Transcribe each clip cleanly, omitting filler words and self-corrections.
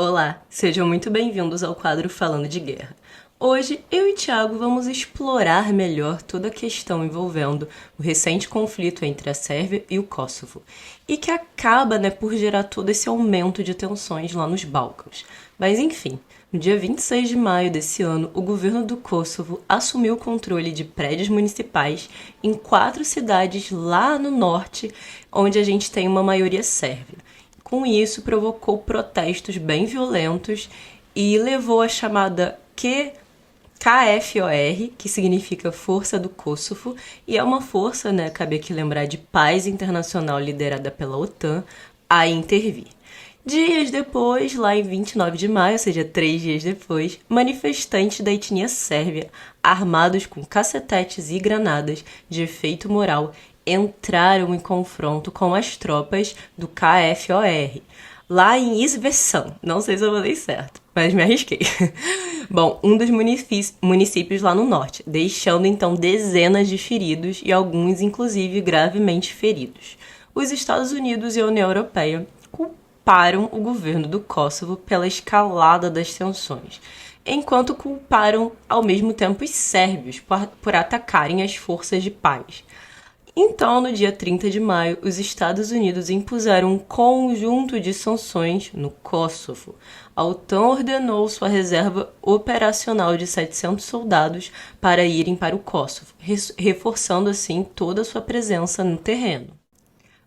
Olá, sejam muito bem-vindos ao quadro Falando de Guerra. Hoje, eu e Thiago vamos explorar melhor toda a questão envolvendo o recente conflito entre a Sérvia e o Kosovo, e que acaba, por gerar todo esse aumento de tensões lá nos Balcãs. Mas enfim, no dia 26 de maio desse ano, o governo do Kosovo assumiu o controle de prédios municipais em 4 cidades lá no norte, onde a gente tem uma maioria sérvia. Com isso, provocou protestos bem violentos e levou a chamada KFOR, que significa Força do Kosovo, e é uma força, cabe aqui lembrar, de paz internacional liderada pela OTAN, a intervir. Dias depois, lá em 29 de maio, ou seja, 3 dias depois, manifestantes da etnia sérvia, armados com cacetetes e granadas de efeito moral, entraram em confronto com as tropas do KFOR, lá em Izvestan. Não sei se eu falei certo, mas me arrisquei. Bom, um dos municípios lá no norte, deixando então dezenas de feridos e alguns, inclusive, gravemente feridos. Os Estados Unidos e a União Europeia culparam o governo do Kosovo pela escalada das tensões, enquanto culparam ao mesmo tempo os sérvios por atacarem as forças de paz. Então, no dia 30 de maio, os Estados Unidos impuseram um conjunto de sanções no Kosovo. A OTAN ordenou sua reserva operacional de 700 soldados para irem para o Kosovo, reforçando assim toda a sua presença no terreno.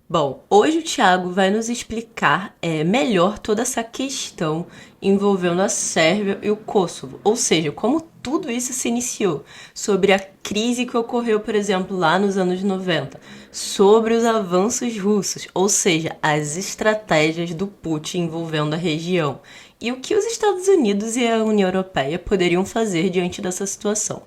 Bom, hoje o Thiago vai nos explicar melhor toda essa questão envolvendo a Sérvia e o Kosovo, ou seja, como tudo isso se iniciou, sobre a crise que ocorreu, por exemplo, lá nos anos 90, sobre os avanços russos, ou seja, as estratégias do Putin envolvendo a região, e o que os Estados Unidos e a União Europeia poderiam fazer diante dessa situação.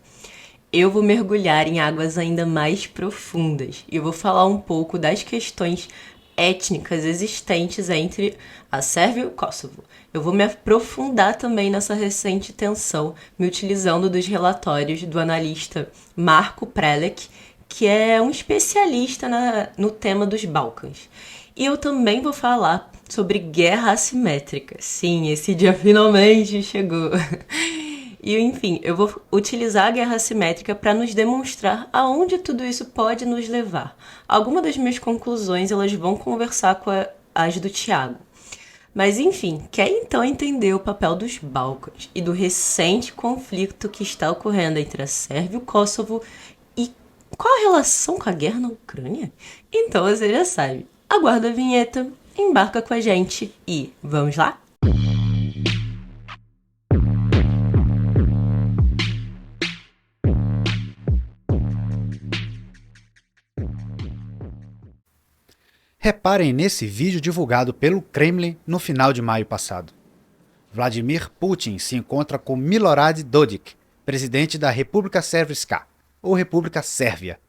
Eu vou mergulhar em águas ainda mais profundas e eu vou falar um pouco das questões étnicas existentes entre a Sérvia e o Kosovo. Eu vou me aprofundar também nessa recente tensão, me utilizando dos relatórios do analista Marko Prelec, que é um especialista no tema dos Balcãs. E eu também vou falar sobre guerra assimétrica. Sim, esse dia finalmente chegou. E, enfim, eu vou utilizar a guerra assimétrica para nos demonstrar aonde tudo isso pode nos levar. Algumas das minhas conclusões elas vão conversar com as do Thiago. Mas, enfim, quer então entender o papel dos Balcãs e do recente conflito que está ocorrendo entre a Sérvia e o Kosovo e qual a relação com a guerra na Ucrânia? Então você já sabe. Aguarda a vinheta, embarca com a gente e vamos lá? Reparem nesse vídeo divulgado pelo Kremlin no final de maio passado. Vladimir Putin se encontra com Milorad Dodik, presidente da República Srpska, ou República Sérvia,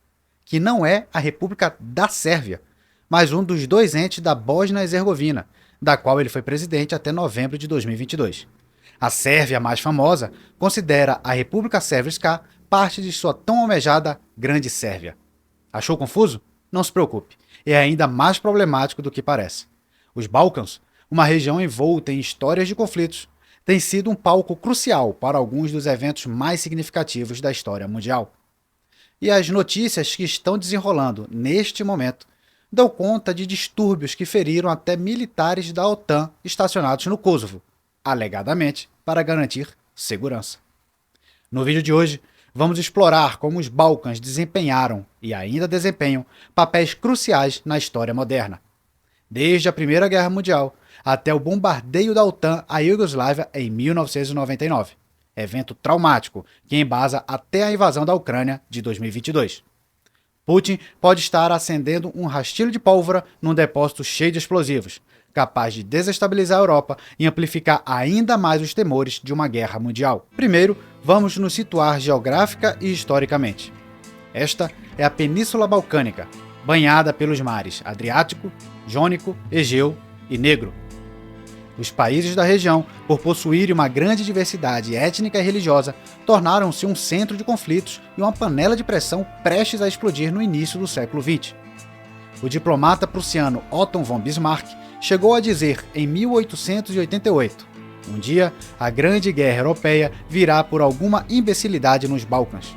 que não é a República da Sérvia, mas um dos dois entes da Bósnia e Herzegovina, da qual ele foi presidente até novembro de 2022. A Sérvia mais famosa considera a República Srpska parte de sua tão almejada Grande Sérvia. Achou confuso? Não se preocupe. É ainda mais problemático do que parece. Os Balcãs, uma região envolta em histórias de conflitos, tem sido um palco crucial para alguns dos eventos mais significativos da história mundial. E as notícias que estão desenrolando neste momento dão conta de distúrbios que feriram até militares da OTAN estacionados no Kosovo, alegadamente para garantir segurança. No vídeo de hoje, vamos explorar como os Balcãs desempenharam e ainda desempenham papéis cruciais na história moderna. Desde a Primeira Guerra Mundial até o bombardeio da OTAN à Iugoslávia em 1999, evento traumático que embasa até a invasão da Ucrânia de 2022. Putin pode estar acendendo um rastilho de pólvora num depósito cheio de explosivos, capaz de desestabilizar a Europa e amplificar ainda mais os temores de uma guerra mundial. Primeiro, vamos nos situar geográfica e historicamente. Esta é a Península Balcânica, banhada pelos mares Adriático, Jônico, Egeu e Negro. Os países da região, por possuírem uma grande diversidade étnica e religiosa, tornaram-se um centro de conflitos e uma panela de pressão prestes a explodir no início do século XX. O diplomata prussiano Otto von Bismarck chegou a dizer em 1888, Um dia, a Grande Guerra Europeia virá por alguma imbecilidade nos Balcãs.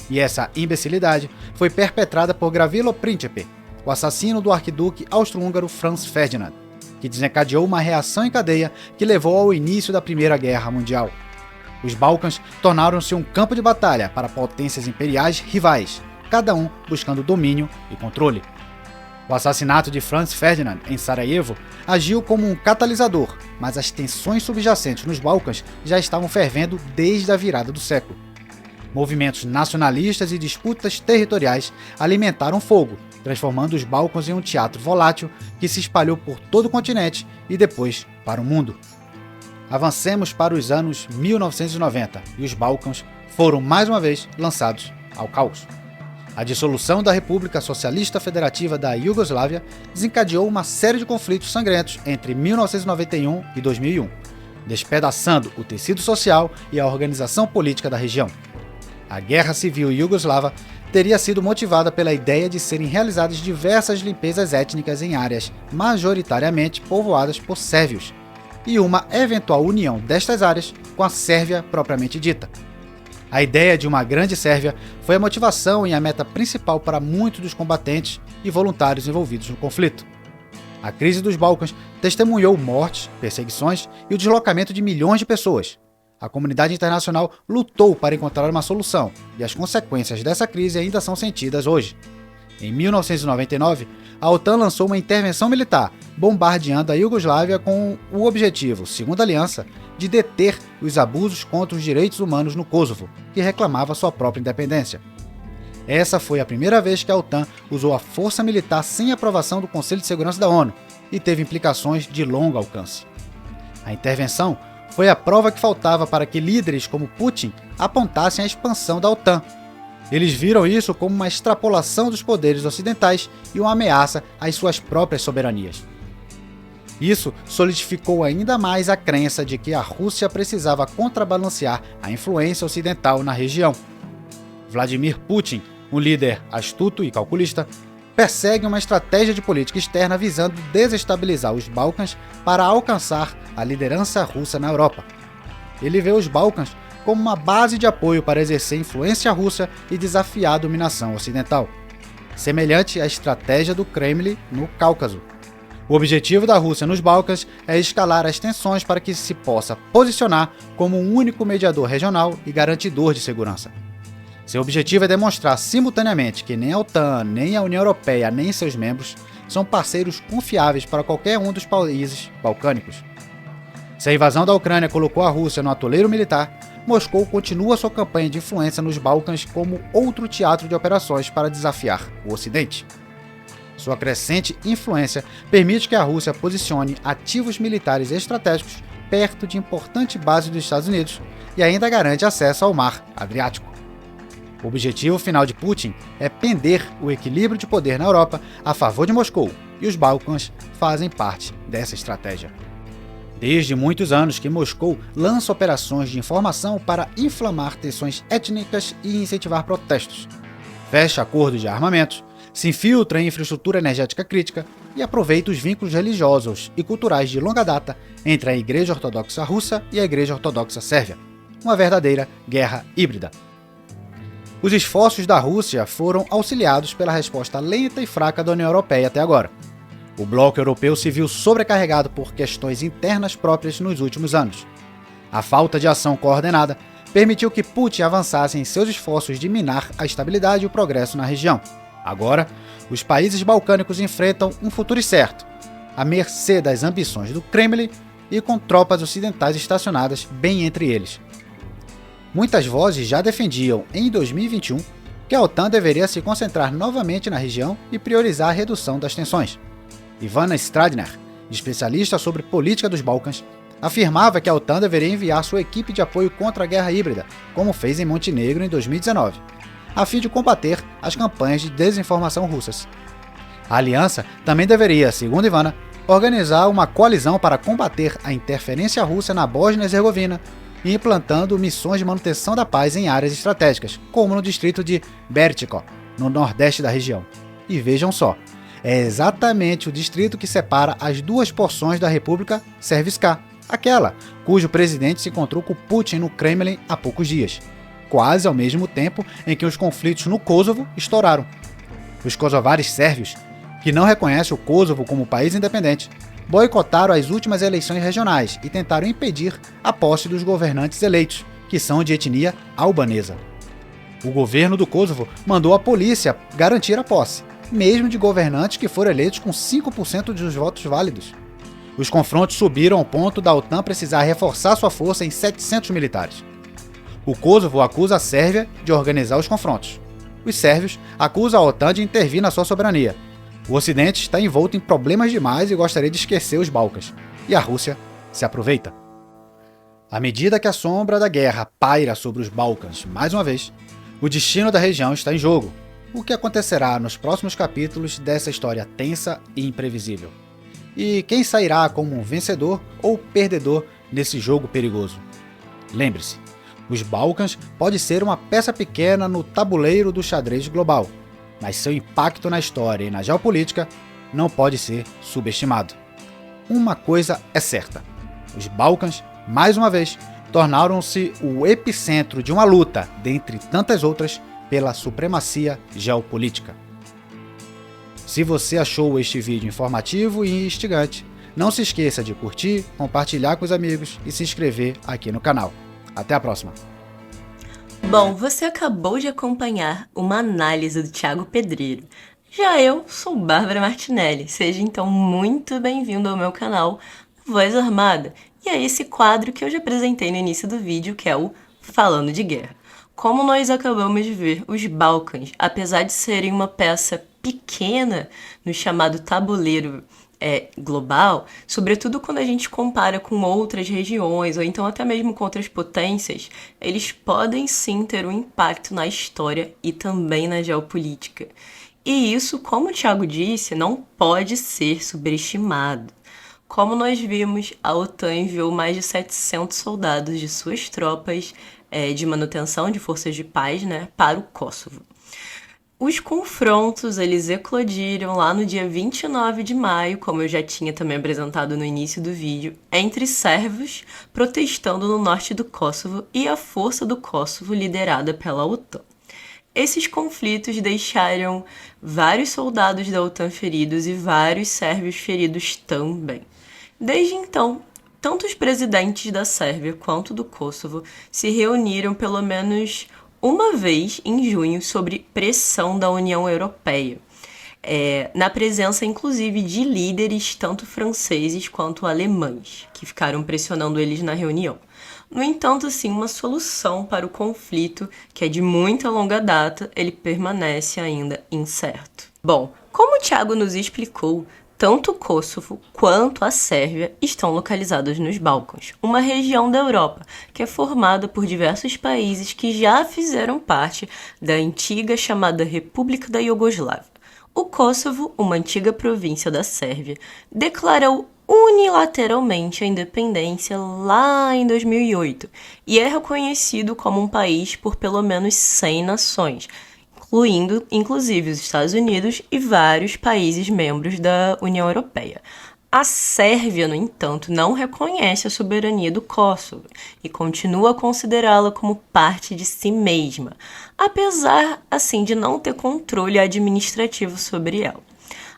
E essa imbecilidade foi perpetrada por Gavrilo Princip, o assassino do arquiduque austro-húngaro Franz Ferdinand, que desencadeou uma reação em cadeia que levou ao início da Primeira Guerra Mundial. Os Balcãs tornaram-se um campo de batalha para potências imperiais rivais, cada um buscando domínio e controle. O assassinato de Franz Ferdinand em Sarajevo agiu como um catalisador, mas as tensões subjacentes nos Balcãs já estavam fervendo desde a virada do século. Movimentos nacionalistas e disputas territoriais alimentaram o fogo, transformando os Balcãs em um teatro volátil que se espalhou por todo o continente e depois para o mundo. Avancemos para os anos 1990 e os Balcãs foram mais uma vez lançados ao caos. A dissolução da República Socialista Federativa da Iugoslávia desencadeou uma série de conflitos sangrentos entre 1991 e 2001, despedaçando o tecido social e a organização política da região. A Guerra Civil Iugoslava teria sido motivada pela ideia de serem realizadas diversas limpezas étnicas em áreas majoritariamente povoadas por sérvios, e uma eventual união destas áreas com a Sérvia propriamente dita. A ideia de uma grande Sérvia foi a motivação e a meta principal para muitos dos combatentes e voluntários envolvidos no conflito. A crise dos Balcãs testemunhou mortes, perseguições e o deslocamento de milhões de pessoas. A comunidade internacional lutou para encontrar uma solução, e as consequências dessa crise ainda são sentidas hoje. Em 1999, a OTAN lançou uma intervenção militar, bombardeando a Iugoslávia com o objetivo, segundo a aliança, de deter os abusos contra os direitos humanos no Kosovo, que reclamava sua própria independência. Essa foi a primeira vez que a OTAN usou a força militar sem aprovação do Conselho de Segurança da ONU e teve implicações de longo alcance. A intervenção foi a prova que faltava para que líderes como Putin apontassem a expansão da OTAN. Eles viram isso como uma extrapolação dos poderes ocidentais e uma ameaça às suas próprias soberanias. Isso solidificou ainda mais a crença de que a Rússia precisava contrabalancear a influência ocidental na região. Vladimir Putin, um líder astuto e calculista, persegue uma estratégia de política externa visando desestabilizar os Balcãs para alcançar a liderança russa na Europa. Ele vê os Balcãs como uma base de apoio para exercer influência russa e desafiar a dominação ocidental, semelhante à estratégia do Kremlin no Cáucaso. O objetivo da Rússia nos Balcãs é escalar as tensões para que se possa posicionar como um único mediador regional e garantidor de segurança. Seu objetivo é demonstrar simultaneamente que nem a OTAN, nem a União Europeia, nem seus membros são parceiros confiáveis para qualquer um dos países balcânicos. Se a invasão da Ucrânia colocou a Rússia no atoleiro militar, Moscou continua sua campanha de influência nos Balcãs como outro teatro de operações para desafiar o Ocidente. Sua crescente influência permite que a Rússia posicione ativos militares estratégicos perto de importantes bases dos Estados Unidos e ainda garante acesso ao Mar Adriático. O objetivo final de Putin é pender o equilíbrio de poder na Europa a favor de Moscou, e os Balcãs fazem parte dessa estratégia. Desde muitos anos que Moscou lança operações de informação para inflamar tensões étnicas e incentivar protestos, fecha acordos de armamentos, se infiltra em infraestrutura energética crítica e aproveita os vínculos religiosos e culturais de longa data entre a Igreja Ortodoxa Russa e a Igreja Ortodoxa Sérvia, uma verdadeira guerra híbrida. Os esforços da Rússia foram auxiliados pela resposta lenta e fraca da União Europeia até agora. O bloco europeu se viu sobrecarregado por questões internas próprias nos últimos anos. A falta de ação coordenada permitiu que Putin avançasse em seus esforços de minar a estabilidade e o progresso na região. Agora, os países balcânicos enfrentam um futuro incerto, à mercê das ambições do Kremlin e com tropas ocidentais estacionadas bem entre eles. Muitas vozes já defendiam, em 2021, que a OTAN deveria se concentrar novamente na região e priorizar a redução das tensões. Ivana Stradner, especialista sobre política dos Balcãs, afirmava que a OTAN deveria enviar sua equipe de apoio contra a guerra híbrida, como fez em Montenegro em 2019, a fim de combater as campanhas de desinformação russas. A aliança também deveria, segundo Ivana, organizar uma coalizão para combater a interferência russa na Bósnia e Herzegovina e implantando missões de manutenção da paz em áreas estratégicas, como no distrito de Bertiko, no nordeste da região. E vejam só, é exatamente o distrito que separa as duas porções da República Srpska, aquela cujo presidente se encontrou com Putin no Kremlin há poucos dias, quase ao mesmo tempo em que os conflitos no Kosovo estouraram. Os kosovares sérvios, que não reconhecem o Kosovo como país independente, boicotaram as últimas eleições regionais e tentaram impedir a posse dos governantes eleitos, que são de etnia albanesa. O governo do Kosovo mandou a polícia garantir a posse, mesmo de governantes que foram eleitos com 5% dos votos válidos. Os confrontos subiram ao ponto da OTAN precisar reforçar sua força em 700 militares. O Kosovo acusa a Sérvia de organizar os confrontos. Os sérvios acusam a OTAN de intervir na sua soberania. O Ocidente está envolto em problemas demais e gostaria de esquecer os Balcãs. E a Rússia se aproveita. À medida que a sombra da guerra paira sobre os Balcãs mais uma vez, o destino da região está em jogo. O que acontecerá nos próximos capítulos dessa história tensa e imprevisível? E quem sairá como um vencedor ou perdedor nesse jogo perigoso? Lembre-se, os Balcãs pode ser uma peça pequena no tabuleiro do xadrez global, mas seu impacto na história e na geopolítica não pode ser subestimado. Uma coisa é certa: os Balcãs, mais uma vez, tornaram-se o epicentro de uma luta, dentre tantas outras, pela supremacia geopolítica. Se você achou este vídeo informativo e instigante, não se esqueça de curtir, compartilhar com os amigos e se inscrever aqui no canal. Até a próxima! Bom, você acabou de acompanhar uma análise do Thiago Pedreiro. Já eu sou Bárbara Martinelli, seja então muito bem-vindo ao meu canal Voz Armada e a esse quadro que eu já apresentei no início do vídeo, que é o Falando de Guerra. Como nós acabamos de ver, os Balcãs, apesar de serem uma peça pequena no chamado tabuleiro global, sobretudo quando a gente compara com outras regiões ou então até mesmo com outras potências, eles podem sim ter um impacto na história e também na geopolítica. E isso, como o Thiago disse, não pode ser subestimado. Como nós vimos, a OTAN enviou mais de 700 soldados de suas tropas de manutenção de forças de paz, para o Kosovo. Os confrontos, eles eclodiram lá no dia 29 de maio, como eu já tinha também apresentado no início do vídeo, entre sérvios protestando no norte do Kosovo e a força do Kosovo liderada pela OTAN. Esses conflitos deixaram vários soldados da OTAN feridos e vários sérvios feridos também. Desde então, tanto os presidentes da Sérvia quanto do Kosovo se reuniram pelo menos uma vez em junho sobre pressão da União Europeia, na presença inclusive de líderes tanto franceses quanto alemães, que ficaram pressionando eles na reunião. No entanto, assim, uma solução para o conflito, que é de muita longa data, ele permanece ainda incerto. Bom, como o Thiago nos explicou, tanto o Kosovo quanto a Sérvia estão localizados nos Balcãs, uma região da Europa que é formada por diversos países que já fizeram parte da antiga chamada República da Iugoslávia. O Kosovo, uma antiga província da Sérvia, declarou unilateralmente a independência lá em 2008 e é reconhecido como um país por pelo menos 100 nações, incluindo, inclusive, os Estados Unidos e vários países membros da União Europeia. A Sérvia, no entanto, não reconhece a soberania do Kosovo e continua a considerá-la como parte de si mesma, apesar, assim, de não ter controle administrativo sobre ela.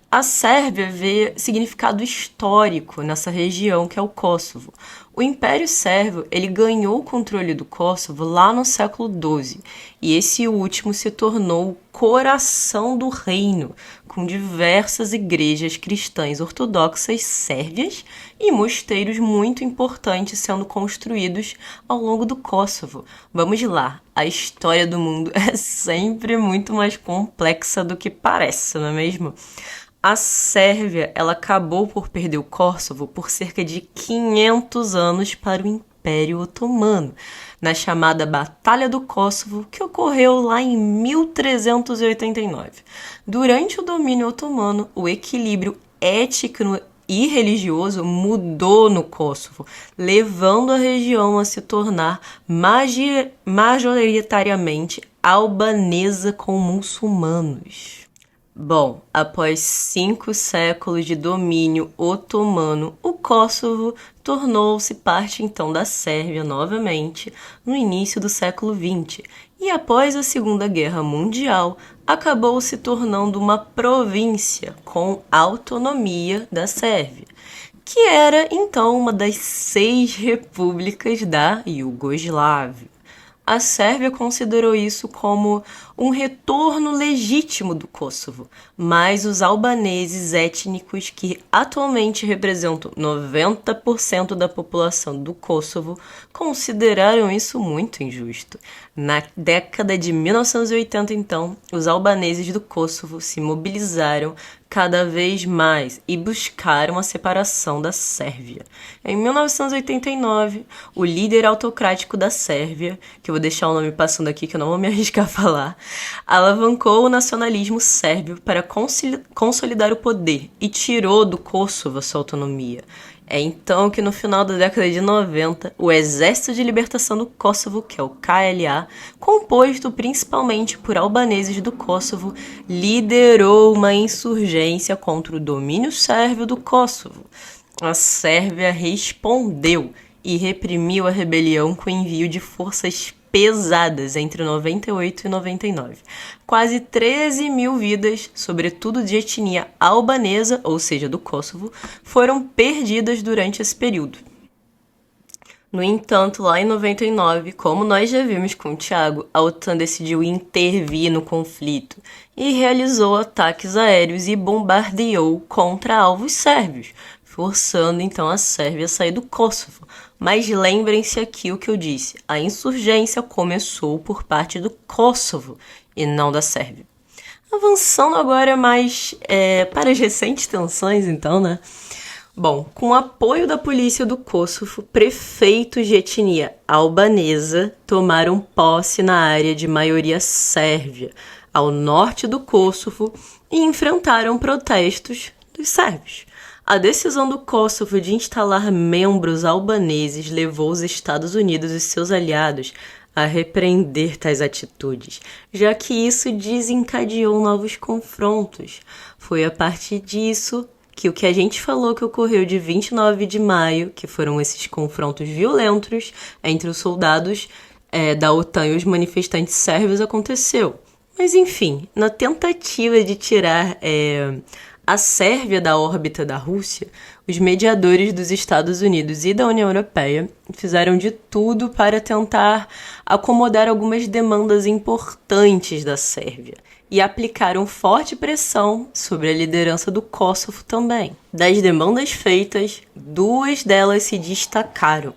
A Sérvia vê significado histórico nessa região que é o Kosovo. O Império Sérvio ele ganhou o controle do Kosovo lá no século XII e esse último se tornou o coração do reino, com diversas igrejas cristãs ortodoxas sérvias e mosteiros muito importantes sendo construídos ao longo do Kosovo. Vamos lá, a história do mundo é sempre muito mais complexa do que parece, não é mesmo? A Sérvia ela acabou por perder o Kosovo por cerca de 500 anos para o Império Otomano, na chamada Batalha do Kosovo, que ocorreu lá em 1389. Durante o domínio otomano, o equilíbrio étnico e religioso mudou no Kosovo, levando a região a se tornar majoritariamente albanesa com muçulmanos. Bom, após 5 séculos de domínio otomano, o Kosovo tornou-se parte então da Sérvia novamente no início do século XX e após a Segunda Guerra Mundial acabou se tornando uma província com autonomia da Sérvia, que era então uma das 6 repúblicas da Iugoslávia. A Sérvia considerou isso como um retorno legítimo do Kosovo, mas os albaneses étnicos, que atualmente representam 90% da população do Kosovo, consideraram isso muito injusto. Na década de 1980, então, os albaneses do Kosovo se mobilizaram cada vez mais e buscaram a separação da Sérvia. Em 1989, o líder autocrático da Sérvia, que eu vou deixar o nome passando aqui que eu não vou me arriscar a falar, alavancou o nacionalismo sérvio para consolidar o poder e tirou do Kosovo a sua autonomia. É então que no final da década de 90, o Exército de Libertação do Kosovo, que é o KLA, composto principalmente por albaneses do Kosovo, liderou uma insurgência contra o domínio sérvio do Kosovo. A Sérvia respondeu e reprimiu a rebelião com o envio de forças pesadas entre 98 e 99. Quase 13 mil vidas, sobretudo de etnia albanesa, ou seja, do Kosovo, foram perdidas durante esse período. No entanto, lá em 99, como nós já vimos com o Thiago, a OTAN decidiu intervir no conflito e realizou ataques aéreos e bombardeou contra alvos sérvios, forçando então a Sérvia a sair do Kosovo. Mas lembrem-se aqui o que eu disse, a insurgência começou por parte do Kosovo e não da Sérvia. Avançando agora mais para as recentes tensões, então, né? Bom, com o apoio da polícia do Kosovo, prefeitos de etnia albanesa tomaram posse na área de maioria sérvia, ao norte do Kosovo, e enfrentaram protestos dos sérvios. A decisão do Kosovo de instalar membros albaneses levou os Estados Unidos e seus aliados a repreender tais atitudes, já que isso desencadeou novos confrontos. Foi a partir disso que o que a gente falou que ocorreu de 29 de maio, que foram esses confrontos violentos entre os soldados da OTAN e os manifestantes sérvios, aconteceu. Mas enfim, na tentativa de tirar a Sérvia da órbita da Rússia, os mediadores dos Estados Unidos e da União Europeia fizeram de tudo para tentar acomodar algumas demandas importantes da Sérvia e aplicaram forte pressão sobre a liderança do Kosovo também. Das demandas feitas, 2 delas se destacaram.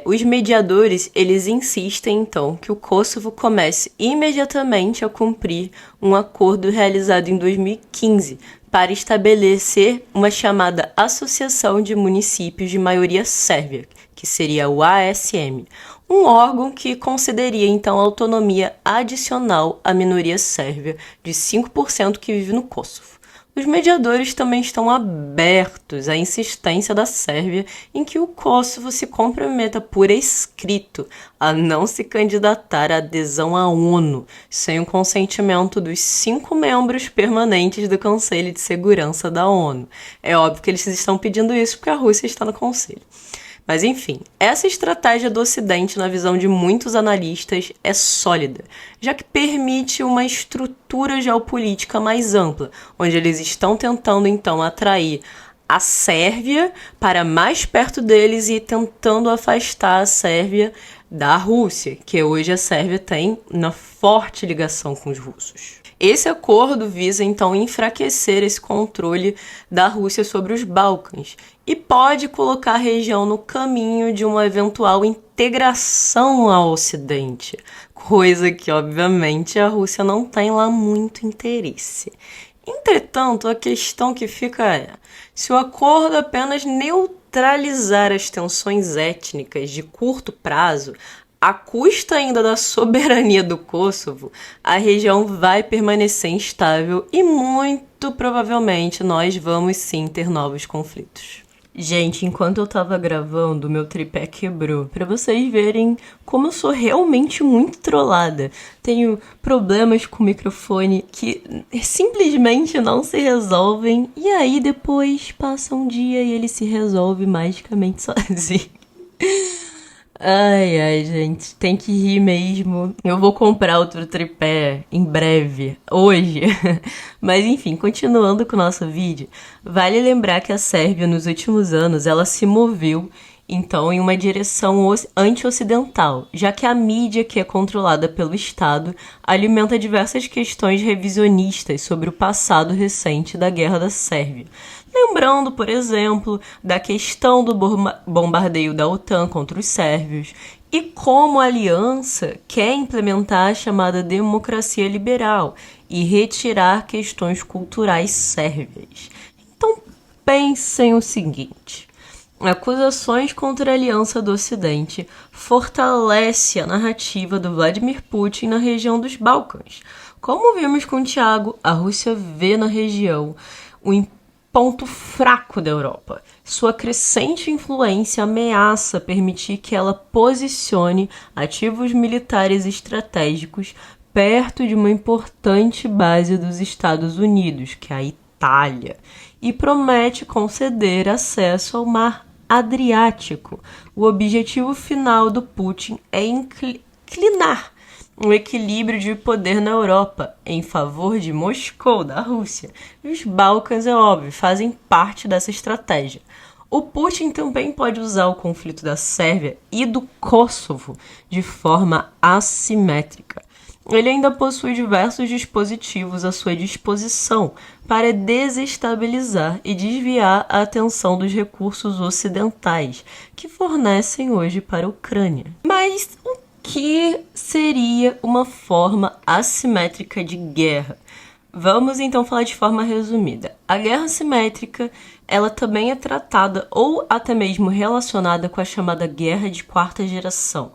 Os mediadores, eles insistem, então, que o Kosovo comece imediatamente a cumprir um acordo realizado em 2015 para estabelecer uma chamada Associação de Municípios de Maioria Sérvia, que seria o ASM, um órgão que concederia, então, autonomia adicional à minoria sérvia de 5% que vive no Kosovo. Os mediadores também estão abertos à insistência da Sérvia em que o Kosovo se comprometa por escrito a não se candidatar à adesão à ONU sem o consentimento dos 5 membros permanentes do Conselho de Segurança da ONU. É óbvio que eles estão pedindo isso porque a Rússia está no Conselho. Mas enfim, essa estratégia do Ocidente, na visão de muitos analistas, é sólida, já que permite uma estrutura geopolítica mais ampla, onde eles estão tentando então atrair a Sérvia para mais perto deles e tentando afastar a Sérvia da Rússia, que hoje a Sérvia tem uma forte ligação com os russos. Esse acordo visa, então, enfraquecer esse controle da Rússia sobre os Balcãs e pode colocar a região no caminho de uma eventual integração ao Ocidente, coisa que, obviamente, a Rússia não tem lá muito interesse. Entretanto, a questão que fica é, se o acordo apenas neutralizar as tensões étnicas de curto prazo, à custa ainda da soberania do Kosovo, a região vai permanecer instável e muito provavelmente nós vamos sim ter novos conflitos. Gente, enquanto eu tava gravando, meu tripé quebrou. Pra vocês verem como eu sou realmente muito trollada. Tenho problemas com o microfone que simplesmente não se resolvem. E aí depois passa um dia e ele se resolve magicamente sozinho. Ai, ai, gente, tem que rir mesmo. Eu vou comprar outro tripé em breve, hoje. Mas enfim, continuando com o nosso vídeo, vale lembrar que a Sérvia nos últimos anos ela se moveu então em uma direção anti-ocidental, já que a mídia que é controlada pelo Estado alimenta diversas questões revisionistas sobre o passado recente da Guerra da Sérvia. Lembrando, por exemplo, da questão do bombardeio da OTAN contra os sérvios e como a aliança quer implementar a chamada democracia liberal e retirar questões culturais sérvias. Então, pensem o seguinte: acusações contra a aliança do Ocidente fortalece a narrativa do Vladimir Putin na região dos Balcãs. Como vimos com Tiago, a Rússia vê na região o ponto fraco da Europa. Sua crescente influência ameaça permitir que ela posicione ativos militares estratégicos perto de uma importante base dos Estados Unidos, que é a Itália, e promete conceder acesso ao Mar Adriático. O objetivo final do Putin é inclinar o equilíbrio de poder na Europa em favor de Moscou, da Rússia. E os Balcãs, é óbvio, fazem parte dessa estratégia. O Putin também pode usar o conflito da Sérvia e do Kosovo de forma assimétrica. Ele ainda possui diversos dispositivos à sua disposição para desestabilizar e desviar a atenção dos recursos ocidentais que fornecem hoje para a Ucrânia. Mas o que seria uma forma assimétrica de guerra? Vamos então falar de forma resumida. A guerra assimétrica, ela também é tratada ou até mesmo relacionada com a chamada guerra de quarta geração.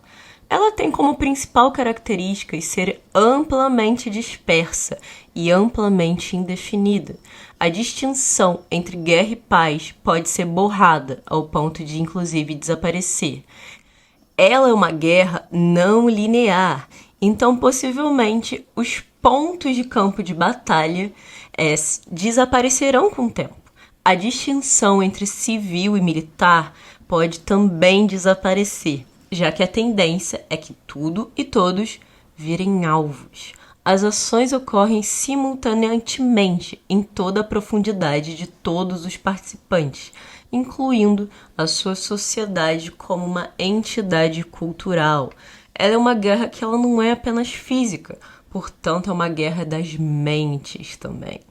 Ela tem como principal característica ser amplamente dispersa e amplamente indefinida. A distinção entre guerra e paz pode ser borrada ao ponto de inclusive desaparecer. Ela é uma guerra não linear, então possivelmente os pontos de campo de batalha desaparecerão com o tempo. A distinção entre civil e militar pode também desaparecer, já que a tendência é que tudo e todos virem alvos. As ações ocorrem simultaneamente em toda a profundidade de todos os participantes, incluindo a sua sociedade como uma entidade cultural. Ela é uma guerra que ela não é apenas física, portanto é uma guerra das mentes também.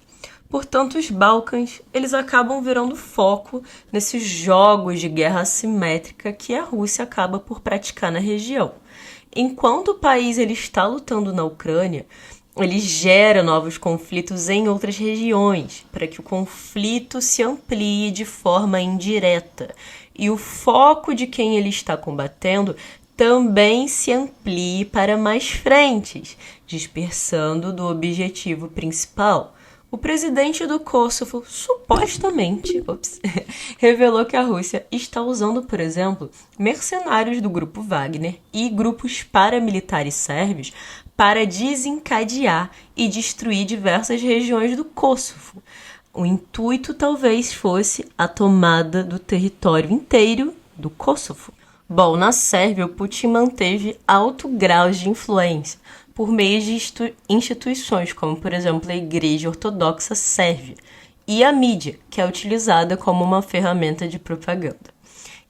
Portanto, os Balcãs, eles acabam virando foco nesses jogos de guerra assimétrica que a Rússia acaba por praticar na região. Enquanto o país ele está lutando na Ucrânia, ele gera novos conflitos em outras regiões, para que o conflito se amplie de forma indireta. E o foco de quem ele está combatendo também se amplie para mais frentes, dispersando do objetivo principal. O presidente do Kosovo supostamente revelou que a Rússia está usando, por exemplo, mercenários do grupo Wagner e grupos paramilitares sérvios para desencadear e destruir diversas regiões do Kosovo. O intuito talvez fosse a tomada do território inteiro do Kosovo. Bom, na Sérvia, o Putin manteve alto grau de influência por meio de instituições, como, por exemplo, a Igreja Ortodoxa Sérvia, e a mídia, que é utilizada como uma ferramenta de propaganda.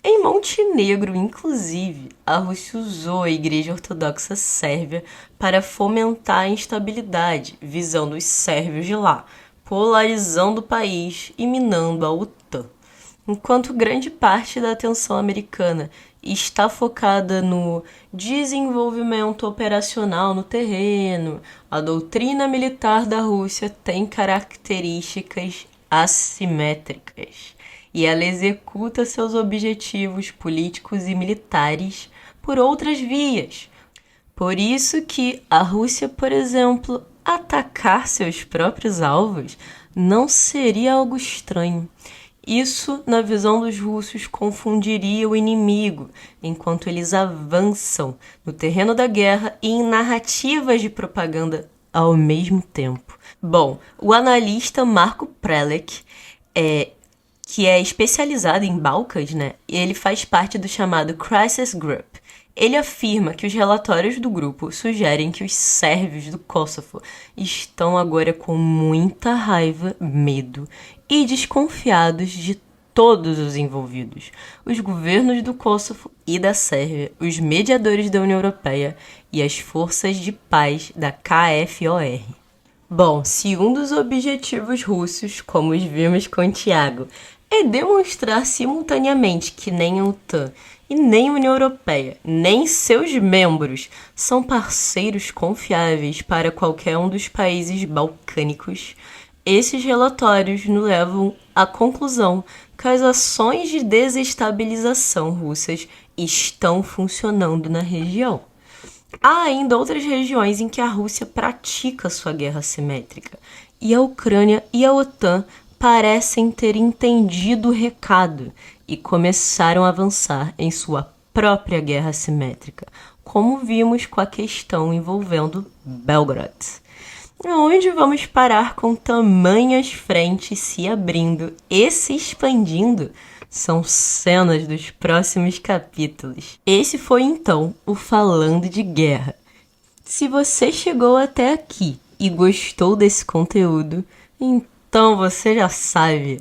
Em Montenegro, inclusive, a Rússia usou a Igreja Ortodoxa Sérvia para fomentar a instabilidade, visando os sérvios de lá, polarizando o país e minando a OTAN. Enquanto grande parte da atenção americana está focada no desenvolvimento operacional no terreno, a doutrina militar da Rússia tem características assimétricas e ela executa seus objetivos políticos e militares por outras vias. Por isso que a Rússia, por exemplo, atacar seus próprios alvos não seria algo estranho. Isso, na visão dos russos, confundiria o inimigo, enquanto eles avançam no terreno da guerra e em narrativas de propaganda ao mesmo tempo. Bom, o analista Marco Prelec, que é especializado em Balcãs, né? Ele faz parte do chamado Crisis Group. Ele afirma que os relatórios do grupo sugerem que os sérvios do Kosovo estão agora com muita raiva, medo e desconfiados de todos os envolvidos. Os governos do Kosovo e da Sérvia, os mediadores da União Europeia e as forças de paz da KFOR. Bom, se um dos objetivos russos, como os vimos com Tiago, é demonstrar simultaneamente que nem a OTAN e nem a União Europeia, nem seus membros são parceiros confiáveis para qualquer um dos países balcânicos, esses relatórios nos levam à conclusão que as ações de desestabilização russas estão funcionando na região. Há ainda outras regiões em que a Rússia pratica sua guerra assimétrica, e a Ucrânia e a OTAN parecem ter entendido o recado e começaram a avançar em sua própria guerra assimétrica, como vimos com a questão envolvendo Belgrado. Onde vamos parar com tamanhas frentes se abrindo e se expandindo são cenas dos próximos capítulos. Esse foi então o Falando de Guerra. Se você chegou até aqui e gostou desse conteúdo, então você já sabe.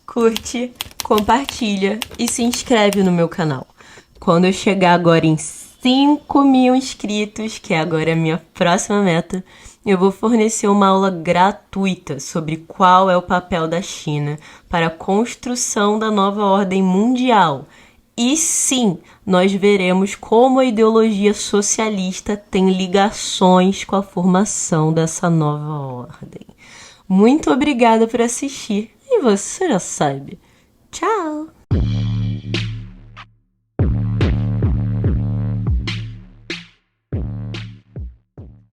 Curte, compartilha e se inscreve no meu canal. Quando eu chegar agora em 5.000 inscritos, que é agora a minha próxima meta, eu vou fornecer uma aula gratuita sobre qual é o papel da China para a construção da nova ordem mundial. E sim, nós veremos como a ideologia socialista tem ligações com a formação dessa nova ordem. Muito obrigada por assistir e você já sabe. Tchau!